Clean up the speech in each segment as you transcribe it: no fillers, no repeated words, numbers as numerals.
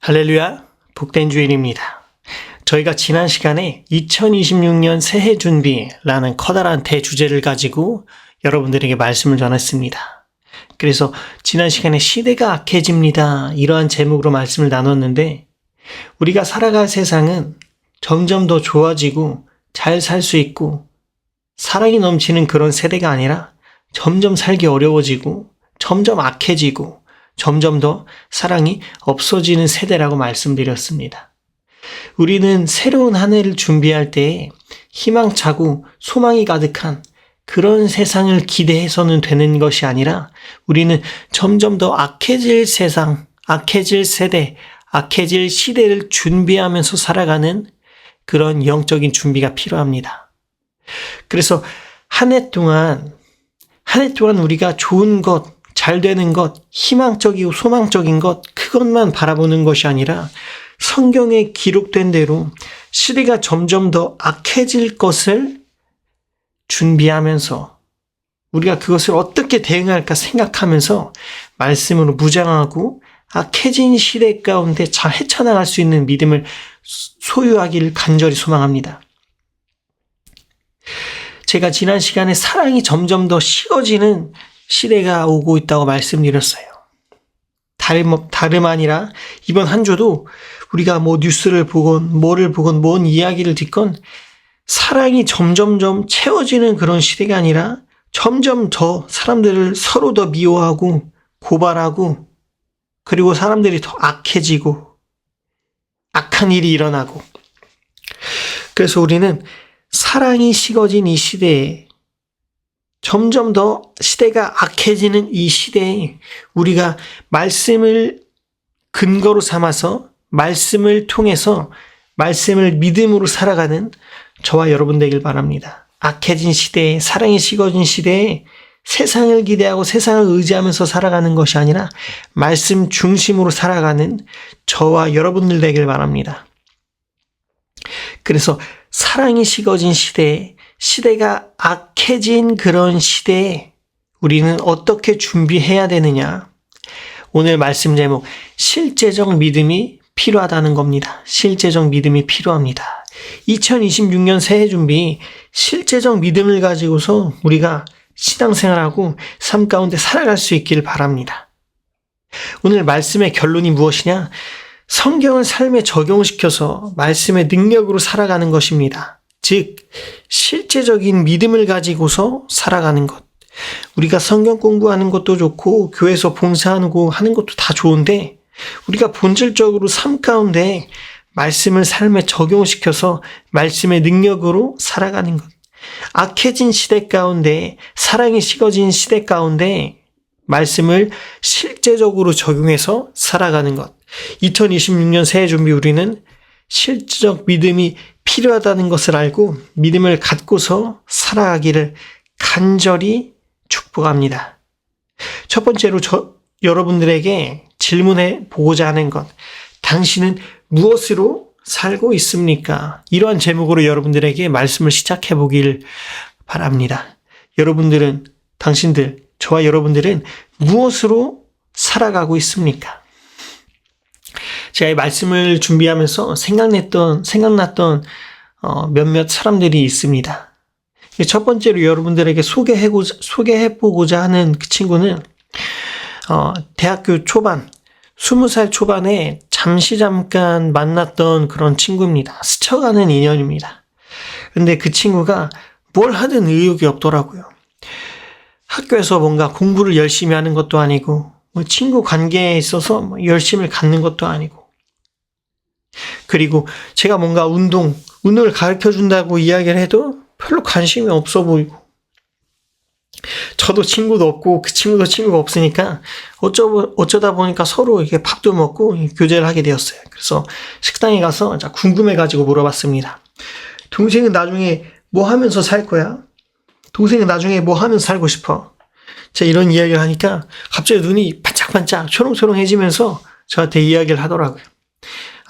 할렐루야, 복된 주일입니다. 저희가 지난 시간에 2026년 새해 준비라는 커다란 대주제를 가지고 여러분들에게 말씀을 전했습니다. 그래서 지난 시간에 시대가 악해집니다. 이러한 제목으로 말씀을 나눴는데 우리가 살아갈 세상은 점점 더 좋아지고 잘 살 수 있고 사랑이 넘치는 그런 세대가 아니라 점점 살기 어려워지고 점점 악해지고 점점 더 사랑이 없어지는 세대라고 말씀드렸습니다. 우리는 새로운 한 해를 준비할 때에 희망차고 소망이 가득한 그런 세상을 기대해서는 되는 것이 아니라 우리는 점점 더 악해질 세상, 악해질 세대, 악해질 시대를 준비하면서 살아가는 그런 영적인 준비가 필요합니다. 그래서 한 해 동안 우리가 좋은 것, 잘 되는 것, 희망적이고 소망적인 것, 그것만 바라보는 것이 아니라 성경에 기록된 대로 시대가 점점 더 악해질 것을 준비하면서 우리가 그것을 어떻게 대응할까 생각하면서 말씀으로 무장하고 악해진 시대 가운데 잘 헤쳐나갈 수 있는 믿음을 소유하기를 간절히 소망합니다. 제가 지난 시간에 사랑이 점점 더 식어지는 시대가 오고 있다고 말씀드렸어요. 다름 아니라 이번 한 주도 우리가 뉴스를 보건 뭐를 보건 뭔 이야기를 듣건 사랑이 점점점 채워지는 그런 시대가 아니라 점점 더 사람들을 서로 더 미워하고 고발하고 그리고 사람들이 더 악해지고 악한 일이 일어나고 그래서 우리는 사랑이 식어진 이 시대에 점점 더 시대가 악해지는 이 시대에 우리가 말씀을 근거로 삼아서 말씀을 통해서 말씀을 믿음으로 살아가는 저와 여러분 되길 바랍니다. 악해진 시대에 사랑이 식어진 시대에 세상을 기대하고 세상을 의지하면서 살아가는 것이 아니라 말씀 중심으로 살아가는 저와 여러분들 되길 바랍니다. 그래서 사랑이 식어진 시대에 시대가 악해진 그런 시대에 우리는 어떻게 준비해야 되느냐? 오늘 말씀 제목 실제적 믿음이 필요하다는 겁니다. 실제적 믿음이 필요합니다. 2026년 새해 준비 실제적 믿음을 가지고서 우리가 신앙생활하고 삶 가운데 살아갈 수 있기를 바랍니다. 오늘 말씀의 결론이 무엇이냐? 성경을 삶에 적용시켜서 말씀의 능력으로 살아가는 것입니다. 즉 실제적인 믿음을 가지고서 살아가는 것. 우리가 성경 공부하는 것도 좋고 교회에서 봉사하고 하는 것도 다 좋은데 우리가 본질적으로 삶 가운데 말씀을 삶에 적용시켜서 말씀의 능력으로 살아가는 것. 악해진 시대 가운데 사랑이 식어진 시대 가운데 말씀을 실제적으로 적용해서 살아가는 것. 2026년 새해 준비 우리는 실제적 믿음이 필요하다는 것을 알고 믿음을 갖고서 살아가기를 간절히 축복합니다. 첫 번째로 여러분들에게 질문해 보고자 하는 것. 당신은 무엇으로 살고 있습니까? 이러한 제목으로 여러분들에게 말씀을 시작해 보길 바랍니다. 저와 여러분들은 무엇으로 살아가고 있습니까? 제가 이 말씀을 준비하면서 생각났던 몇몇 사람들이 있습니다. 첫 번째로 여러분들에게 소개해보고자 하는 그 친구는 대학교 초반, 20살 초반에 잠깐 만났던 그런 친구입니다. 스쳐가는 인연입니다. 근데 그 친구가 뭘 하든 의욕이 없더라고요. 학교에서 뭔가 공부를 열심히 하는 것도 아니고 친구 관계에 있어서 열심을 갖는 것도 아니고 그리고 제가 뭔가 운동을 가르쳐준다고 이야기를 해도 별로 관심이 없어 보이고 저도 친구도 없고 그 친구도 친구가 없으니까 어쩌다 보니까 서로 이렇게 밥도 먹고 교제를 하게 되었어요. 그래서 식당에 가서 궁금해가지고 물어봤습니다. 동생은 나중에 뭐 하면서 살 거야? 동생은 나중에 뭐 하면서 살고 싶어? 제가 이런 이야기를 하니까 갑자기 눈이 반짝반짝 초롱초롱해지면서 저한테 이야기를 하더라고요.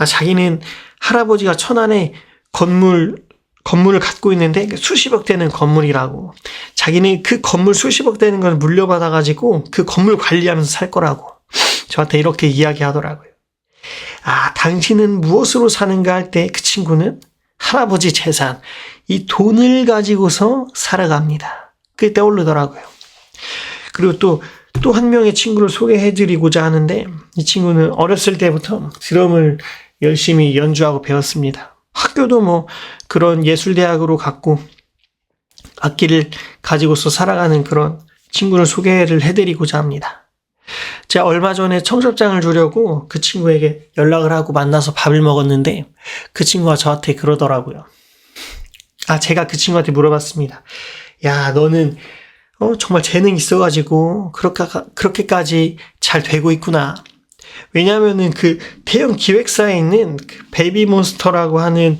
자기는 할아버지가 천안에 건물을 갖고 있는데 수십억 되는 건물이라고. 자기는 그 건물 수십억 되는 걸 물려받아가지고 그 건물 관리하면서 살 거라고. 저한테 이렇게 이야기하더라고요. 당신은 무엇으로 사는가 할 때 그 친구는 할아버지 재산, 이 돈을 가지고서 살아갑니다. 그게 떠오르더라고요. 그리고 또 한 명의 친구를 소개해드리고자 하는데, 이 친구는 어렸을 때부터 드럼을 열심히 연주하고 배웠습니다. 학교도 뭐 그런 예술대학으로 갔고 악기를 가지고서 살아가는 그런 친구를 소개를 해드리고자 합니다. 제가 얼마 전에 청첩장을 주려고 그 친구에게 연락을 하고 만나서 밥을 먹었는데 그 친구가 저한테 그러더라고요. 제가 그 친구한테 물어봤습니다. 야, 너는 정말 재능 있어가지고 그렇게까지 잘 되고 있구나. 왜냐면은 그 대형 기획사에 있는 그 베이비몬스터라고 하는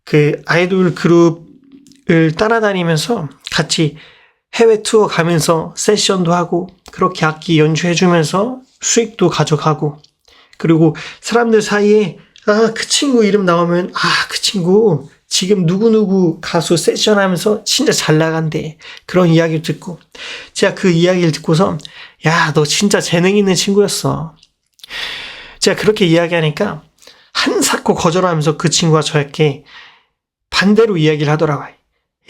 그 아이돌 그룹을 따라다니면서 같이 해외 투어 가면서 세션도 하고 그렇게 악기 연주해주면서 수익도 가져가고, 그리고 사람들 사이에 그 친구 이름 나오면 그 친구 지금 누구누구 가수 세션 하면서 진짜 잘 나간대. 그런 이야기를 듣고 제가 그 이야기를 듣고서 야, 너 진짜 재능 있는 친구였어. 제가 그렇게 이야기하니까 한사코 거절하면서 그 친구가 저에게 반대로 이야기를 하더라고요.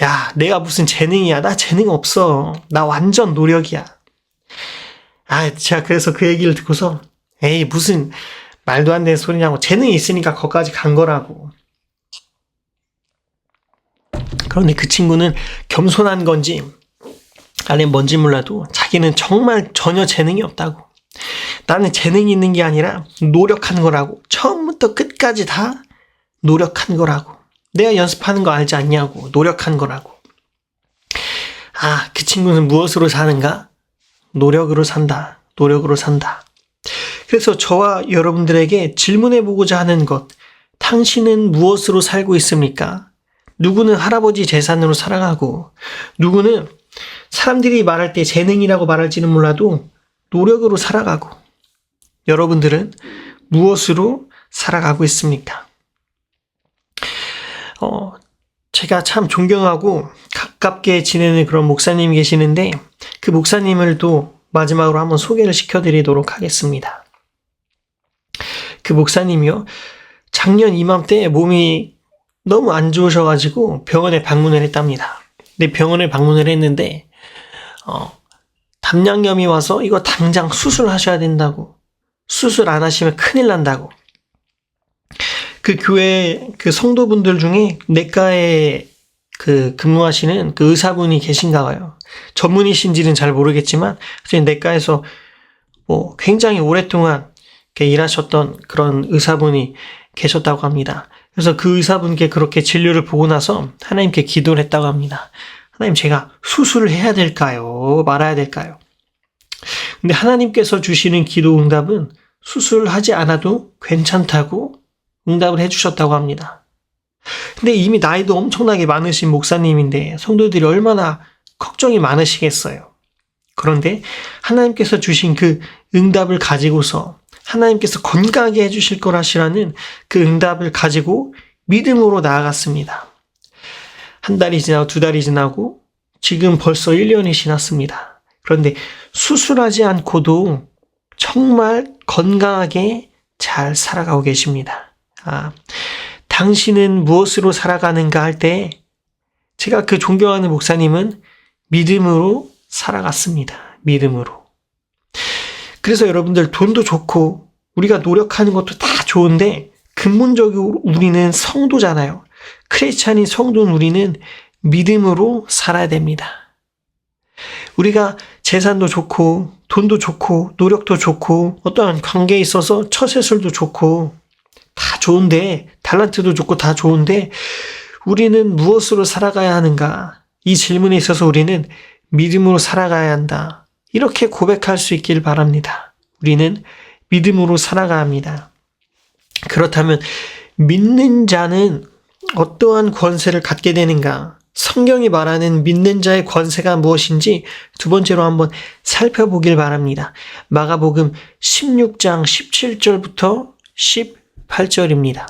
야, 내가 무슨 재능이야. 나 재능 없어. 나 완전 노력이야. 제가 그래서 그 얘기를 듣고서 에이, 무슨 말도 안 되는 소리냐고. 재능이 있으니까 거기까지 간 거라고. 그런데 그 친구는 겸손한 건지 아니면 뭔지 몰라도 자기는 정말 전혀 재능이 없다고. 나는 재능이 있는 게 아니라 노력하는 거라고. 처음부터 끝까지 다 노력한 거라고. 내가 연습하는 거 알지 않냐고. 노력한 거라고. 그 친구는 무엇으로 사는가? 노력으로 산다. 노력으로 산다. 그래서 저와 여러분들에게 질문해보고자 하는 것. 당신은 무엇으로 살고 있습니까? 누구는 할아버지 재산으로 살아가고, 누구는 사람들이 말할 때 재능이라고 말할지는 몰라도 노력으로 살아가고, 여러분들은 무엇으로 살아가고 있습니까? 제가 참 존경하고 가깝게 지내는 그런 목사님이 계시는데 그 목사님을 또 마지막으로 한번 소개를 시켜드리도록 하겠습니다. 그 목사님이요, 작년 이맘때 몸이 너무 안 좋으셔가지고 병원에 방문을 했답니다. 근데 병원에 방문을 했는데 담낭염이 와서 이거 당장 수술하셔야 된다고, 수술 안 하시면 큰일 난다고. 그 교회 그 성도분들 중에 내과에 그 근무하시는 그 의사분이 계신가 봐요. 전문의신지는 잘 모르겠지만 내과에서 뭐 굉장히 오랫동안 일하셨던 그런 의사분이 계셨다고 합니다. 그래서 그 의사분께 그렇게 진료를 보고 나서 하나님께 기도를 했다고 합니다. 하나님, 제가 수술을 해야 될까요? 말아야 될까요? 근데 하나님께서 주시는 기도 응답은 수술하지 않아도 괜찮다고 응답을 해주셨다고 합니다. 근데 이미 나이도 엄청나게 많으신 목사님인데 성도들이 얼마나 걱정이 많으시겠어요. 그런데 하나님께서 주신 그 응답을 가지고서 하나님께서 건강하게 해주실 거라시라는 그 응답을 가지고 믿음으로 나아갔습니다. 한 달이 지나고 두 달이 지나고 지금 벌써 1년이 지났습니다. 그런데 수술하지 않고도 정말 건강하게 잘 살아가고 계십니다. 당신은 무엇으로 살아가는가 할 때 제가 그 존경하는 목사님은 믿음으로 살아갔습니다. 믿음으로. 그래서 여러분들, 돈도 좋고 우리가 노력하는 것도 다 좋은데 근본적으로 우리는 성도잖아요. 크리스찬인 성도는 우리는 믿음으로 살아야 됩니다. 우리가 재산도 좋고 돈도 좋고 노력도 좋고 어떠한 관계에 있어서 처세술도 좋고 다 좋은데, 탤런트도 좋고 다 좋은데 우리는 무엇으로 살아가야 하는가? 이 질문에 있어서 우리는 믿음으로 살아가야 한다. 이렇게 고백할 수 있길 바랍니다. 우리는 믿음으로 살아가야 합니다. 그렇다면 믿는 자는 어떠한 권세를 갖게 되는가? 성경이 말하는 믿는 자의 권세가 무엇인지 두 번째로 한번 살펴보길 바랍니다. 마가복음 16장 17절부터 18절입니다.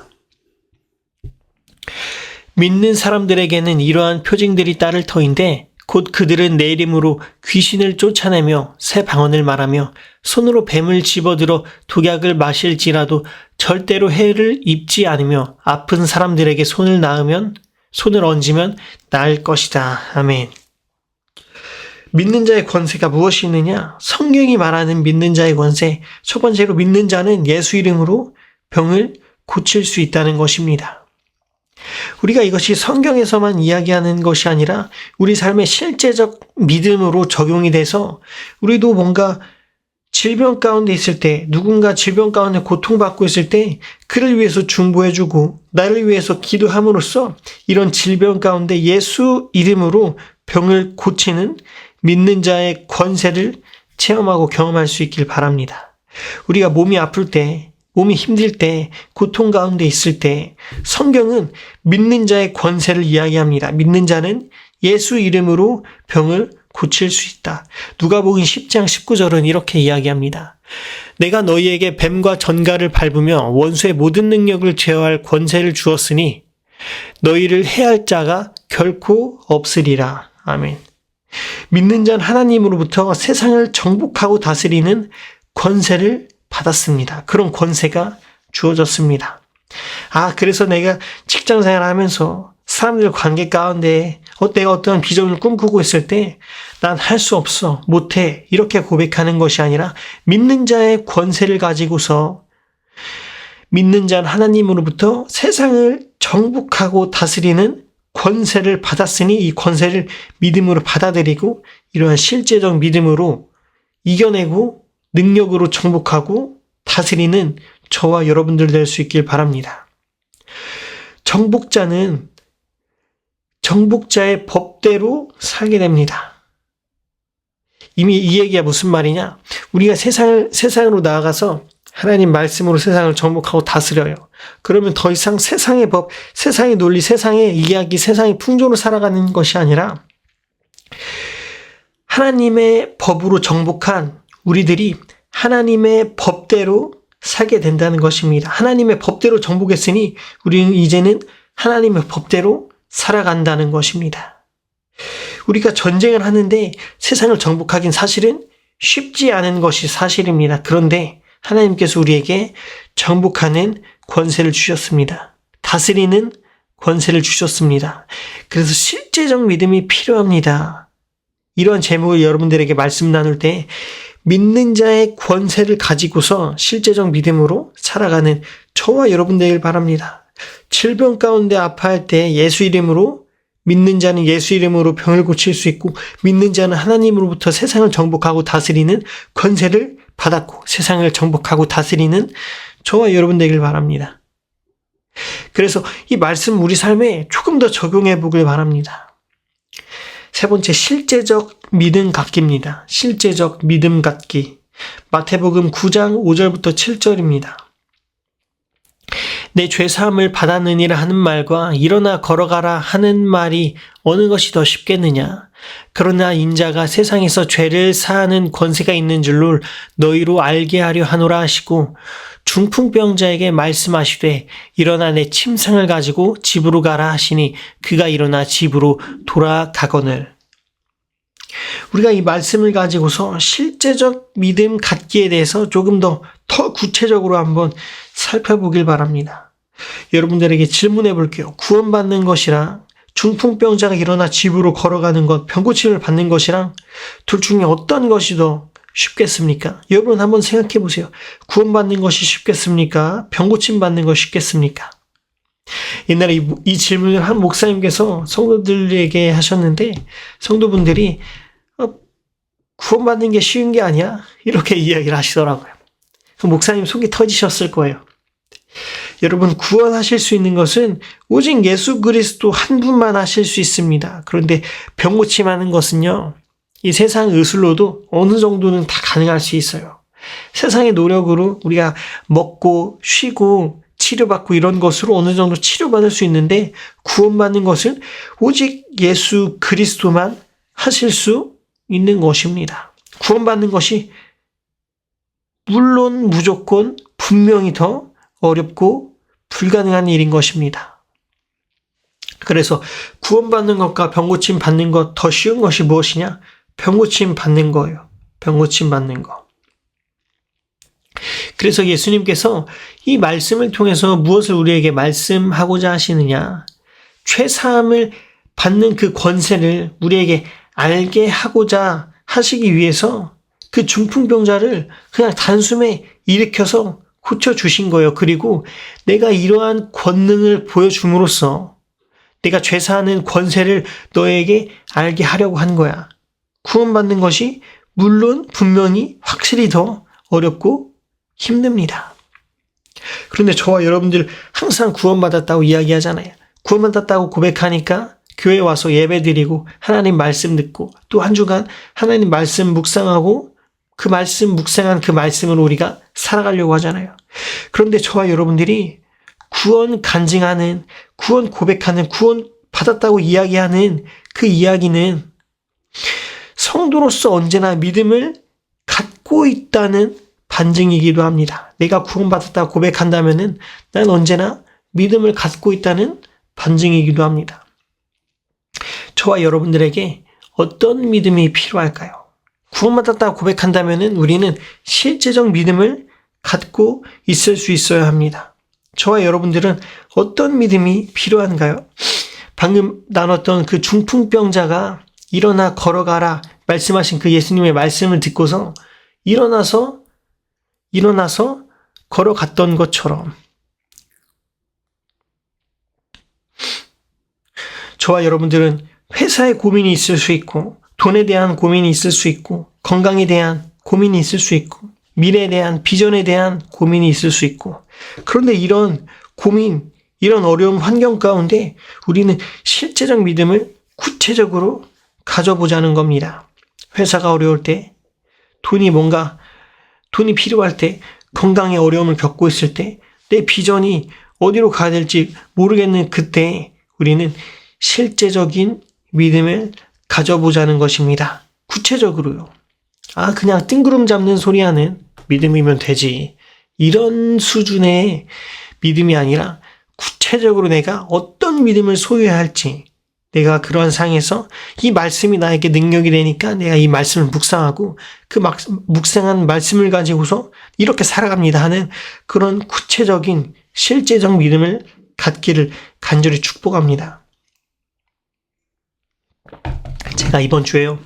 믿는 사람들에게는 이러한 표징들이 따를 터인데 곧 그들은 내 이름으로 귀신을 쫓아내며 새 방언을 말하며 손으로 뱀을 집어들어 독약을 마실지라도 절대로 해를 입지 않으며 아픈 사람들에게 손을 얹으면 나을 것이다. 아멘. 믿는 자의 권세가 무엇이 있느냐? 성경이 말하는 믿는 자의 권세, 첫 번째로 믿는 자는 예수 이름으로 병을 고칠 수 있다는 것입니다. 우리가 이것이 성경에서만 이야기하는 것이 아니라 우리 삶의 실제적 믿음으로 적용이 돼서 우리도 뭔가 질병 가운데 있을 때, 누군가 질병 가운데 고통받고 있을 때 그를 위해서 중보해주고 나를 위해서 기도함으로써 이런 질병 가운데 예수 이름으로 병을 고치는 믿는 자의 권세를 체험하고 경험할 수 있길 바랍니다. 우리가 몸이 아플 때, 몸이 힘들 때, 고통 가운데 있을 때 성경은 믿는 자의 권세를 이야기합니다. 믿는 자는 예수 이름으로 병을 고칠 수 있다. 누가복음 10장 19절은 이렇게 이야기합니다. 내가 너희에게 뱀과 전갈을 밟으며 원수의 모든 능력을 제어할 권세를 주었으니 너희를 해할 자가 결코 없으리라. 아멘. 믿는 자는 하나님으로부터 세상을 정복하고 다스리는 권세를 받았습니다. 그런 권세가 주어졌습니다. 그래서 내가 직장 생활하면서 사람들 관계 가운데 내가 어떠한 비전을 꿈꾸고 있을 때 난 할 수 없어, 못해 이렇게 고백하는 것이 아니라 믿는 자의 권세를 가지고서 믿는 자는 하나님으로부터 세상을 정복하고 다스리는 권세를 받았으니 이 권세를 믿음으로 받아들이고 이러한 실제적 믿음으로 이겨내고 능력으로 정복하고 다스리는 저와 여러분들 될 수 있길 바랍니다. 정복자는 정복자의 법대로 살게 됩니다. 이미 이 얘기가 무슨 말이냐? 우리가 세상으로 나아가서 하나님 말씀으로 세상을 정복하고 다스려요. 그러면 더 이상 세상의 법, 세상의 논리, 세상의 이야기, 세상의 풍조로 살아가는 것이 아니라 하나님의 법으로 정복한 우리들이 하나님의 법대로 살게 된다는 것입니다. 하나님의 법대로 정복했으니 우리는 이제는 하나님의 법대로 살아간다는 것입니다. 우리가 전쟁을 하는데 세상을 정복하긴 사실은 쉽지 않은 것이 사실입니다. 그런데 하나님께서 우리에게 정복하는 권세를 주셨습니다. 다스리는 권세를 주셨습니다. 그래서 실제적 믿음이 필요합니다. 이러한 제목을 여러분들에게 말씀 나눌 때 믿는 자의 권세를 가지고서 실제적 믿음으로 살아가는 저와 여러분 되길 바랍니다. 질병 가운데 아파할 때 예수 이름으로 믿는 자는 예수 이름으로 병을 고칠 수 있고 믿는 자는 하나님으로부터 세상을 정복하고 다스리는 권세를 받았고 세상을 정복하고 다스리는 저와 여러분 되길 바랍니다. 그래서 이 말씀 우리 삶에 조금 더 적용해 보길 바랍니다. 세 번째, 실제적 믿음 갖기입니다. 실제적 믿음 갖기. 마태복음 9장 5절부터 7절입니다. 내 죄사함을 받았느니라 하는 말과 일어나 걸어가라 하는 말이 어느 것이 더 쉽겠느냐? 그러나 인자가 세상에서 죄를 사하는 권세가 있는 줄로 너희로 알게 하려 하노라 하시고 중풍병자에게 말씀하시되 일어나 내 침상을 가지고 집으로 가라 하시니 그가 일어나 집으로 돌아가거늘. 우리가 이 말씀을 가지고서 실제적 믿음 갖기에 대해서 조금 더 구체적으로 한번 살펴보길 바랍니다. 여러분들에게 질문해 볼게요. 구원받는 것이랑 중풍병자가 일어나 집으로 걸어가는 것, 병고침을 받는 것이랑 둘 중에 어떤 것이 더 쉽겠습니까? 여러분 한번 생각해 보세요. 구원받는 것이 쉽겠습니까? 병고침 받는 것이 쉽겠습니까? 옛날에 이 질문을 한 목사님께서 성도들에게 하셨는데 성도분들이 구원받는 게 쉬운 게 아니야? 이렇게 이야기를 하시더라고요. 목사님 속이 터지셨을 거예요. 여러분, 구원하실 수 있는 것은 오직 예수 그리스도 한 분만 하실 수 있습니다. 그런데 병고침하는 것은요, 이 세상 의술로도 어느 정도는 다 가능할 수 있어요. 세상의 노력으로 우리가 먹고 쉬고 치료받고 이런 것으로 어느 정도 치료받을 수 있는데 구원받는 것은 오직 예수 그리스도만 하실 수 있는 것입니다. 구원받는 것이 물론 무조건 분명히 더 어렵고 불가능한 일인 것입니다. 그래서 구원받는 것과 병고침 받는 것 더 쉬운 것이 무엇이냐? 병고침 받는 거예요. 병고침 받는 거. 그래서 예수님께서 이 말씀을 통해서 무엇을 우리에게 말씀하고자 하시느냐? 죄사함을 받는 그 권세를 우리에게 알게 하고자 하시기 위해서 그 중풍병자를 그냥 단숨에 일으켜서 고쳐주신 거예요. 그리고 내가 이러한 권능을 보여줌으로써 내가 죄사하는 권세를 너에게 알게 하려고 한 거야. 구원받는 것이 물론 분명히 확실히 더 어렵고 힘듭니다. 그런데 저와 여러분들 항상 구원받았다고 이야기하잖아요. 구원받았다고 고백하니까 교회 와서 예배드리고 하나님 말씀 듣고 또 한 주간 하나님 말씀 묵상하고 그 말씀 묵상한 그 말씀으로 우리가 살아가려고 하잖아요. 그런데 저와 여러분들이 구원 간증하는, 구원 고백하는, 구원 받았다고 이야기하는 그 이야기는 성도로서 언제나 믿음을 갖고 있다는 반증이기도 합니다. 내가 구원받았다고 고백한다면은 난 언제나 믿음을 갖고 있다는 반증이기도 합니다. 저와 여러분들에게 어떤 믿음이 필요할까요? 구원받았다고 고백한다면은 우리는 실제적 믿음을 갖고 있을 수 있어야 합니다. 저와 여러분들은 어떤 믿음이 필요한가요? 방금 나눴던 그 중풍병자가 일어나 걸어가라 말씀하신 그 예수님의 말씀을 듣고서 일어나서 걸어갔던 것처럼 저와 여러분들은 회사에 고민이 있을 수 있고 돈에 대한 고민이 있을 수 있고 건강에 대한 고민이 있을 수 있고 미래에 대한 비전에 대한 고민이 있을 수 있고 그런데 이런 고민, 이런 어려운 환경 가운데 우리는 실제적 믿음을 구체적으로 가져보자는 겁니다. 회사가 어려울 때, 돈이 필요할 때, 건강에 어려움을 겪고 있을 때, 내 비전이 어디로 가야 될지 모르겠는 그때 우리는 실제적인 믿음을 가져보자는 것입니다. 구체적으로요. 그냥 뜬구름 잡는 소리 하는 믿음이면 되지. 이런 수준의 믿음이 아니라 구체적으로 내가 어떤 믿음을 소유해야 할지 내가 그러한 상황에서 이 말씀이 나에게 능력이 되니까 내가 이 말씀을 묵상하고 그 묵상한 말씀을 가지고서 이렇게 살아갑니다 하는 그런 구체적인 실제적 믿음을 갖기를 간절히 축복합니다. 제가 이번 주에요.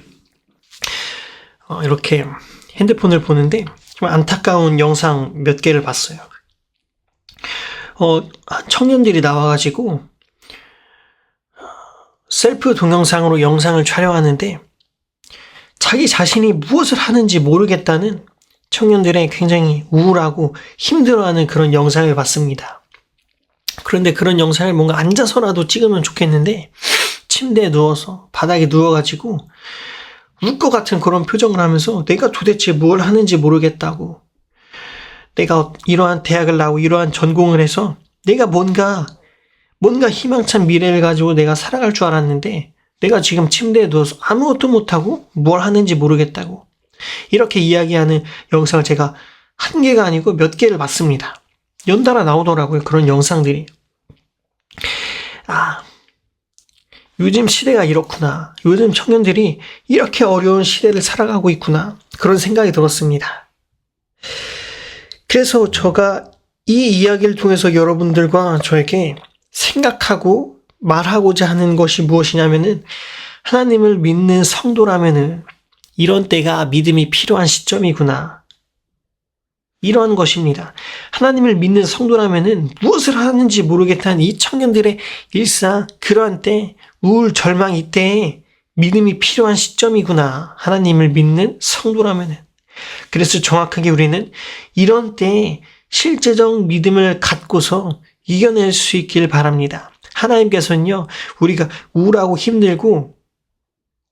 이렇게 핸드폰을 보는데 좀 안타까운 영상 몇 개를 봤어요. 청년들이 나와가지고 셀프 동영상으로 영상을 촬영하는데 자기 자신이 무엇을 하는지 모르겠다는 청년들의 굉장히 우울하고 힘들어하는 그런 영상을 봤습니다. 그런데 그런 영상을 뭔가 앉아서라도 찍으면 좋겠는데 침대에 누워서 바닥에 누워가지고 울 것 같은 그런 표정을 하면서 내가 도대체 뭘 하는지 모르겠다고, 내가 이러한 대학을 나오고 이러한 전공을 해서 내가 뭔가 희망찬 미래를 가지고 내가 살아갈 줄 알았는데 내가 지금 침대에 누워서 아무것도 못하고 뭘 하는지 모르겠다고 이렇게 이야기하는 영상을 제가 한 개가 아니고 몇 개를 봤습니다. 연달아 나오더라고요. 그런 영상들이. 요즘 시대가 이렇구나. 요즘 청년들이 이렇게 어려운 시대를 살아가고 있구나. 그런 생각이 들었습니다. 그래서 제가 이 이야기를 통해서 여러분들과 저에게 생각하고 말하고자 하는 것이 무엇이냐면은 하나님을 믿는 성도라면은 이런 때가 믿음이 필요한 시점이구나. 이런 것입니다. 하나님을 믿는 성도라면은 무엇을 하는지 모르겠다는 이 청년들의 일상, 그러한 때, 우울, 절망 이때에 믿음이 필요한 시점이구나. 하나님을 믿는 성도라면은. 그래서 정확하게 우리는 이런 때에 실제적 믿음을 갖고서 이겨낼 수 있길 바랍니다. 하나님께서는요, 우리가 우울하고 힘들고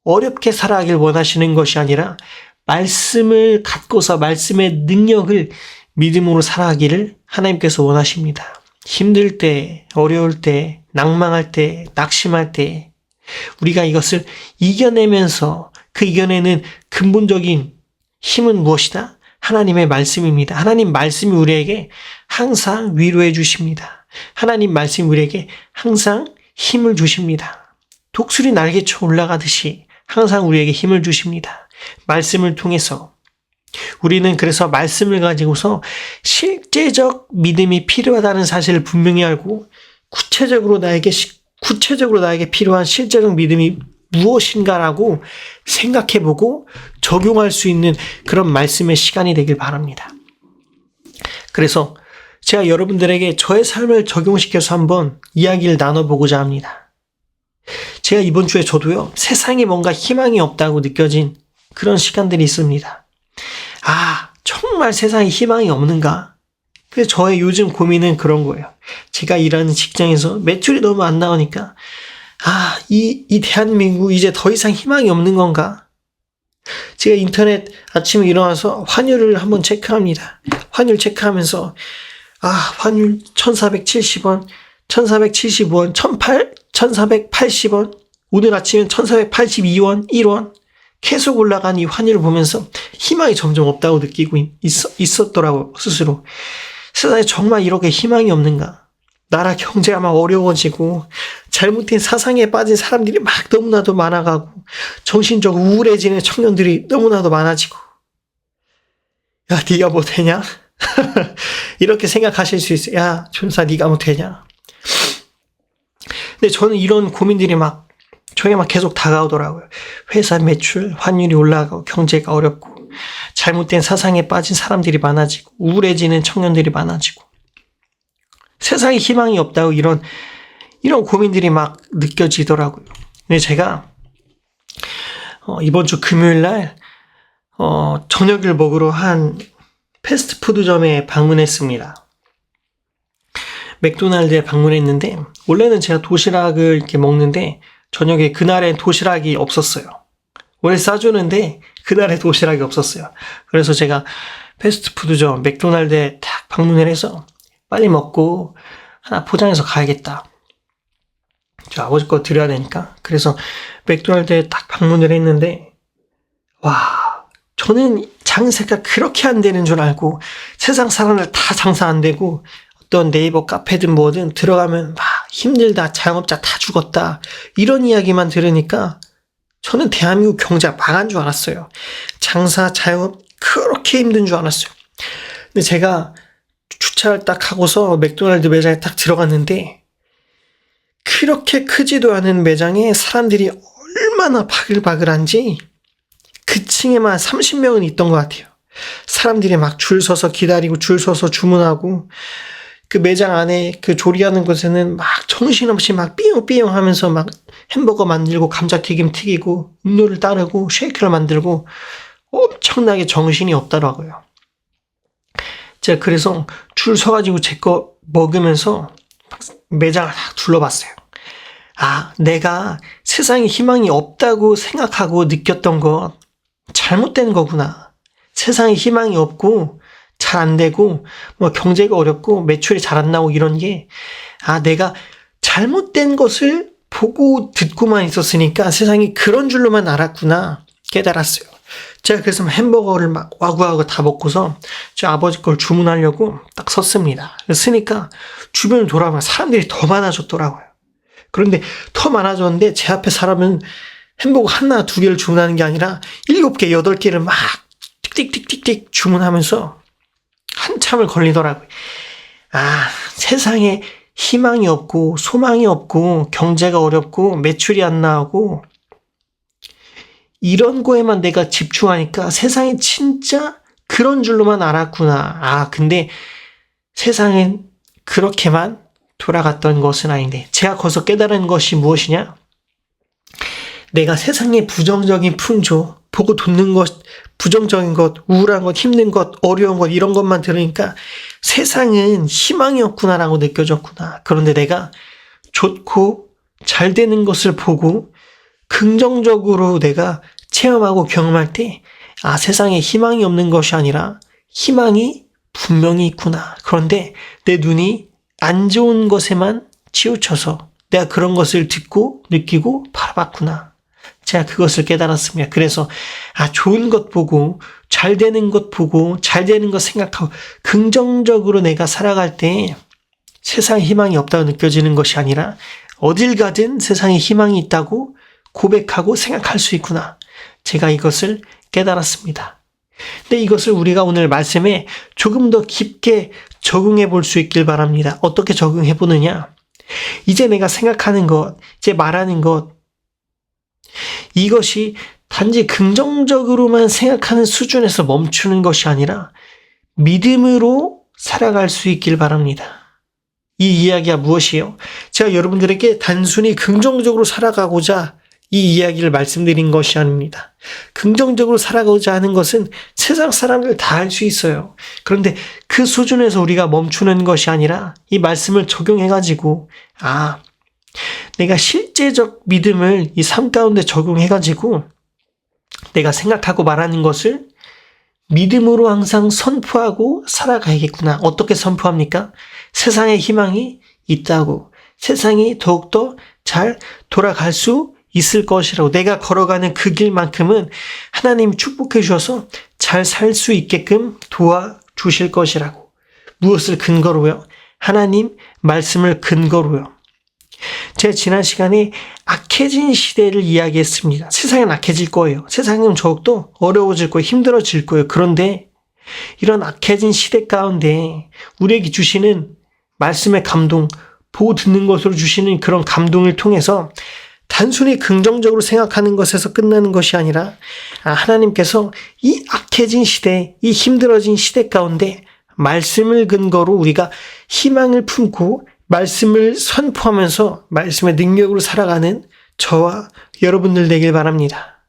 어렵게 살아가길 원하시는 것이 아니라 말씀을 갖고서 말씀의 능력을 믿음으로 살아가기를 하나님께서 원하십니다. 힘들 때, 어려울 때, 낭망할 때, 낙심할 때 우리가 이것을 이겨내면서 그 이겨내는 근본적인 힘은 무엇이다? 하나님의 말씀입니다. 하나님 말씀이 우리에게 항상 위로해 주십니다. 하나님 말씀이 우리에게 항상 힘을 주십니다. 독수리 날개쳐 올라가듯이 항상 우리에게 힘을 주십니다. 말씀을 통해서. 우리는 그래서 말씀을 가지고서 실제적 믿음이 필요하다는 사실을 분명히 알고 구체적으로 나에게 필요한 실제적 믿음이 무엇인가라고 생각해보고 적용할 수 있는 그런 말씀의 시간이 되길 바랍니다. 그래서 제가 여러분들에게 저의 삶을 적용시켜서 한번 이야기를 나눠보고자 합니다. 제가 이번 주에 저도요, 세상에 뭔가 희망이 없다고 느껴진 그런 시간들이 있습니다. 정말 세상에 희망이 없는가? 그래서 저의 요즘 고민은 그런 거예요. 제가 일하는 직장에서 매출이 너무 안 나오니까 이 대한민국 이제 더 이상 희망이 없는 건가? 제가 인터넷 아침에 일어나서 환율을 한번 체크합니다. 환율 체크하면서 환율 1470원, 1475원, 1480원, 오늘 아침엔 1482원, 1원 계속 올라간 이 환율을 보면서 희망이 점점 없다고 느끼고 있었더라고요, 스스로. 세상에 정말 이렇게 희망이 없는가? 나라 경제가 막 어려워지고 잘못된 사상에 빠진 사람들이 막 너무나도 많아가고 정신적으로 우울해지는 청년들이 너무나도 많아지고 네가 뭐 되냐? 이렇게 생각하실 수 있어요. 전사 네가 뭐 되냐? 근데 저는 이런 고민들이 저에게 계속 다가오더라고요. 회사 매출, 환율이 올라가고 경제가 어렵고 잘못된 사상에 빠진 사람들이 많아지고 우울해지는 청년들이 많아지고 세상에 희망이 없다고 이런 고민들이 느껴지더라고요. 근데 제가 이번 주 금요일 날 저녁을 먹으러 한 패스트푸드점에 방문했습니다. 맥도날드에 방문했는데 원래는 제가 도시락을 이렇게 먹는데 저녁에 그날엔 도시락이 없었어요. 원래 싸주는데 그날에 도시락이 없었어요. 그래서 제가 패스트푸드점 맥도날드에 딱 방문을 해서 빨리 먹고 하나 포장해서 가야겠다. 저 아버지 거 드려야 되니까. 그래서 맥도날드에 딱 방문을 했는데 저는 장사가 그렇게 안 되는 줄 알고 세상 사람들 다 장사 안 되고 어떤 네이버 카페든 뭐든 들어가면 힘들다, 자영업자 다 죽었다 이런 이야기만 들으니까 저는 대한민국 경제가 망한 줄 알았어요. 장사, 자영업 그렇게 힘든 줄 알았어요. 근데 제가 주차를 딱 하고서 맥도날드 매장에 딱 들어갔는데 그렇게 크지도 않은 매장에 사람들이 얼마나 바글바글한지 그 층에만 30명은 있던 것 같아요. 사람들이 줄 서서 기다리고 줄 서서 주문하고 그 매장 안에 그 조리하는 곳에는 정신없이 삐용삐용 하면서 햄버거 만들고 감자튀김 튀기고 음료를 따르고 쉐이크를 만들고 엄청나게 정신이 없더라고요. 제가 그래서 줄 서가지고 제 거 먹으면서 매장을 다 둘러봤어요. 내가 세상에 희망이 없다고 생각하고 느꼈던 것 잘못된 거구나. 세상에 희망이 없고 잘 안 되고 경제가 어렵고 매출이 잘 안 나오고 이런 게 내가 잘못된 것을 보고 듣고만 있었으니까 세상이 그런 줄로만 알았구나 깨달았어요. 제가 그래서 햄버거를 와구와구 다 먹고서 제 아버지 걸 주문하려고 딱 섰습니다. 쓰니까 주변을 돌아보면 사람들이 더 많아졌더라고요. 그런데 더 많아졌는데 제 앞에 사람은 햄버거 하나, 두 개를 주문하는 게 아니라 7개, 8개를 틱틱틱틱틱 주문하면서 한참을 걸리더라고요. 세상에 희망이 없고 소망이 없고 경제가 어렵고 매출이 안 나오고 이런 거에만 내가 집중하니까 세상이 진짜 그런 줄로만 알았구나. 근데 세상은 그렇게만 돌아갔던 것은 아닌데 제가 거기서 깨달은 것이 무엇이냐? 내가 세상의 부정적인 풍조, 보고 돋는 것, 부정적인 것, 우울한 것, 힘든 것, 어려운 것 이런 것만 들으니까 세상은 희망이 없구나라고 느껴졌구나. 그런데 내가 좋고 잘 되는 것을 보고 긍정적으로 내가 체험하고 경험할 때 세상에 희망이 없는 것이 아니라 희망이 분명히 있구나. 그런데 내 눈이 안 좋은 것에만 치우쳐서 내가 그런 것을 듣고 느끼고 바라봤구나. 제가 그것을 깨달았습니다. 그래서 좋은 것 보고 잘 되는 것 보고 잘 되는 것 생각하고 긍정적으로 내가 살아갈 때 세상에 희망이 없다고 느껴지는 것이 아니라 어딜 가든 세상에 희망이 있다고 고백하고 생각할 수 있구나. 제가 이것을 깨달았습니다. 근데 이것을 우리가 오늘 말씀에 조금 더 깊게 적용해 볼 수 있길 바랍니다. 어떻게 적용해 보느냐? 이제 내가 생각하는 것, 이제 말하는 것, 이것이 단지 긍정적으로만 생각하는 수준에서 멈추는 것이 아니라 믿음으로 살아갈 수 있길 바랍니다. 이 이야기가 무엇이에요? 제가 여러분들에게 단순히 긍정적으로 살아가고자 이 이야기를 말씀드린 것이 아닙니다. 긍정적으로 살아가고자 하는 것은 세상 사람들 다 할 수 있어요. 그런데 그 수준에서 우리가 멈추는 것이 아니라 이 말씀을 적용해가지고 내가 실제적 믿음을 이 삶 가운데 적용해가지고 내가 생각하고 말하는 것을 믿음으로 항상 선포하고 살아가야겠구나. 어떻게 선포합니까? 세상에 희망이 있다고. 세상이 더욱더 잘 돌아갈 수 있을 것이라고. 내가 걸어가는 그 길만큼은 하나님이 축복해 주셔서 잘 살 수 있게끔 도와주실 것이라고. 무엇을 근거로요? 하나님 말씀을 근거로요. 제가 지난 시간에 악해진 시대를 이야기했습니다. 세상은 악해질 거예요. 세상은 더욱더 어려워질 거예요. 힘들어질 거예요. 그런데 이런 악해진 시대 가운데 우리에게 주시는 말씀의 감동, 보고 듣는 것으로 주시는 그런 감동을 통해서 단순히 긍정적으로 생각하는 것에서 끝나는 것이 아니라 하나님께서 이 악해진 시대, 이 힘들어진 시대 가운데 말씀을 근거로 우리가 희망을 품고 말씀을 선포하면서 말씀의 능력으로 살아가는 저와 여러분들 되길 바랍니다.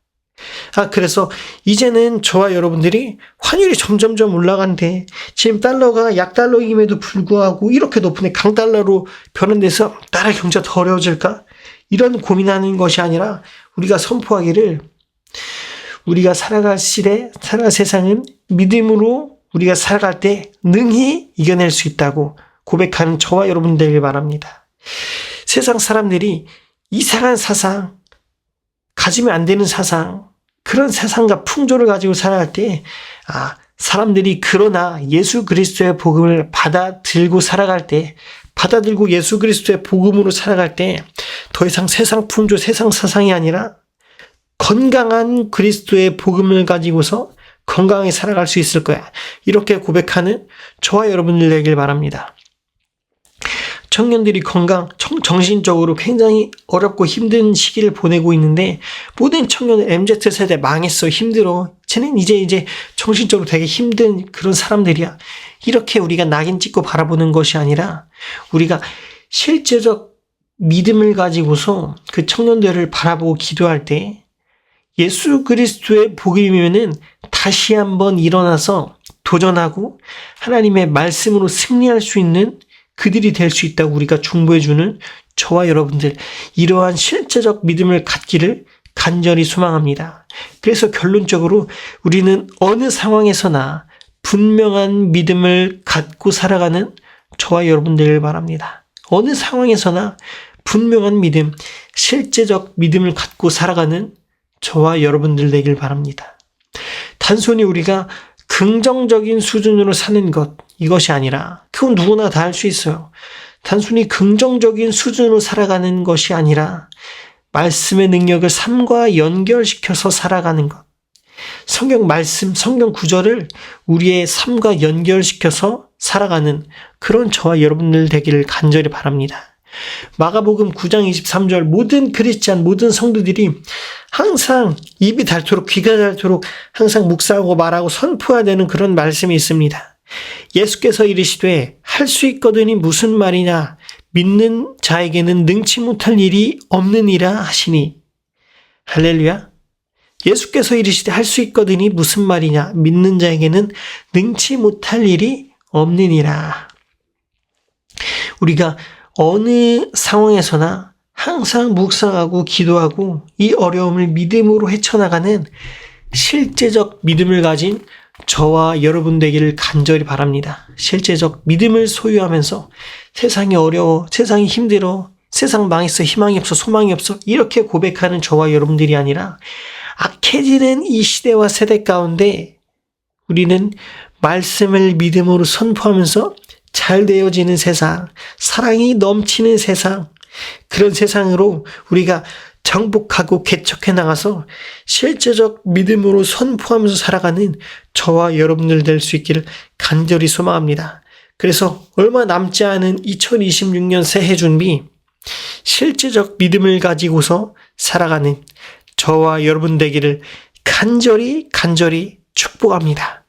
그래서 이제는 저와 여러분들이 환율이 점점점 올라간대. 지금 달러가 약달러임에도 불구하고 이렇게 높은데 강달러로 변환돼서 나라 경제가 더 어려워질까? 이런 고민하는 것이 아니라 우리가 선포하기를 우리가 살아갈 시대, 살아갈 세상은 믿음으로 우리가 살아갈 때 능히 이겨낼 수 있다고 고백하는 저와 여러분 되길 바랍니다. 세상 사람들이 이상한 사상, 가지면 안 되는 사상, 그런 세상과 풍조를 가지고 살아갈 때 사람들이 그러나 예수 그리스도의 복음을 받아들고 살아갈 때, 받아들고 예수 그리스도의 복음으로 살아갈 때 더 이상 세상 풍조, 세상 사상이 아니라 건강한 그리스도의 복음을 가지고서 건강하게 살아갈 수 있을 거야. 이렇게 고백하는 저와 여러분들 되길 바랍니다. 청년들이 정신적으로 굉장히 어렵고 힘든 시기를 보내고 있는데 모든 청년들 MZ세대 망했어. 힘들어. 쟤는 이제 정신적으로 되게 힘든 그런 사람들이야. 이렇게 우리가 낙인 찍고 바라보는 것이 아니라 우리가 실제적 믿음을 가지고서 그 청년들을 바라보고 기도할 때 예수 그리스도의 복음이면은 다시 한번 일어나서 도전하고 하나님의 말씀으로 승리할 수 있는 그들이 될 수 있다고 우리가 중보해주는 저와 여러분들, 이러한 실제적 믿음을 갖기를 간절히 소망합니다. 그래서 결론적으로 우리는 어느 상황에서나 분명한 믿음을 갖고 살아가는 저와 여러분들을 바랍니다. 어느 상황에서나 분명한 믿음, 실제적 믿음을 갖고 살아가는 저와 여러분들 되길 바랍니다. 단순히 우리가 긍정적인 수준으로 사는 것, 이것이 아니라 그건 누구나 다 할 수 있어요. 단순히 긍정적인 수준으로 살아가는 것이 아니라 말씀의 능력을 삶과 연결시켜서 살아가는 것. 성경 말씀, 성경 구절을 우리의 삶과 연결시켜서 살아가는 그런 저와 여러분들 되기를 간절히 바랍니다. 마가복음 9장 23절 모든 크리스찬, 모든 성도들이 항상 입이 닳도록 귀가 닳도록 항상 묵상하고 말하고 선포해야 되는 그런 말씀이 있습니다. 예수께서 이르시되 할 수 있거든이 무슨 말이냐, 믿는 자에게는 능치 못할 일이 없느니라 하시니. 할렐루야. 예수께서 이르시되 할 수 있거든이 무슨 말이냐, 믿는 자에게는 능치 못할 일이 없느니라. 우리가 어느 상황에서나 항상 묵상하고 기도하고 이 어려움을 믿음으로 헤쳐나가는 실제적 믿음을 가진 저와 여러분 되기를 간절히 바랍니다. 실제적 믿음을 소유하면서 세상이 어려워, 세상이 힘들어, 세상 망했어, 희망이 없어, 소망이 없어 이렇게 고백하는 저와 여러분들이 아니라 악해지는 이 시대와 세대 가운데 우리는 말씀을 믿음으로 선포하면서 잘 되어지는 세상, 사랑이 넘치는 세상, 그런 세상으로 우리가 정복하고 개척해 나가서 실제적 믿음으로 선포하면서 살아가는 저와 여러분들 될 수 있기를 간절히 소망합니다. 그래서 얼마 남지 않은 2026년 새해 준비, 실제적 믿음을 가지고서 살아가는 저와 여러분 되기를 간절히 축복합니다.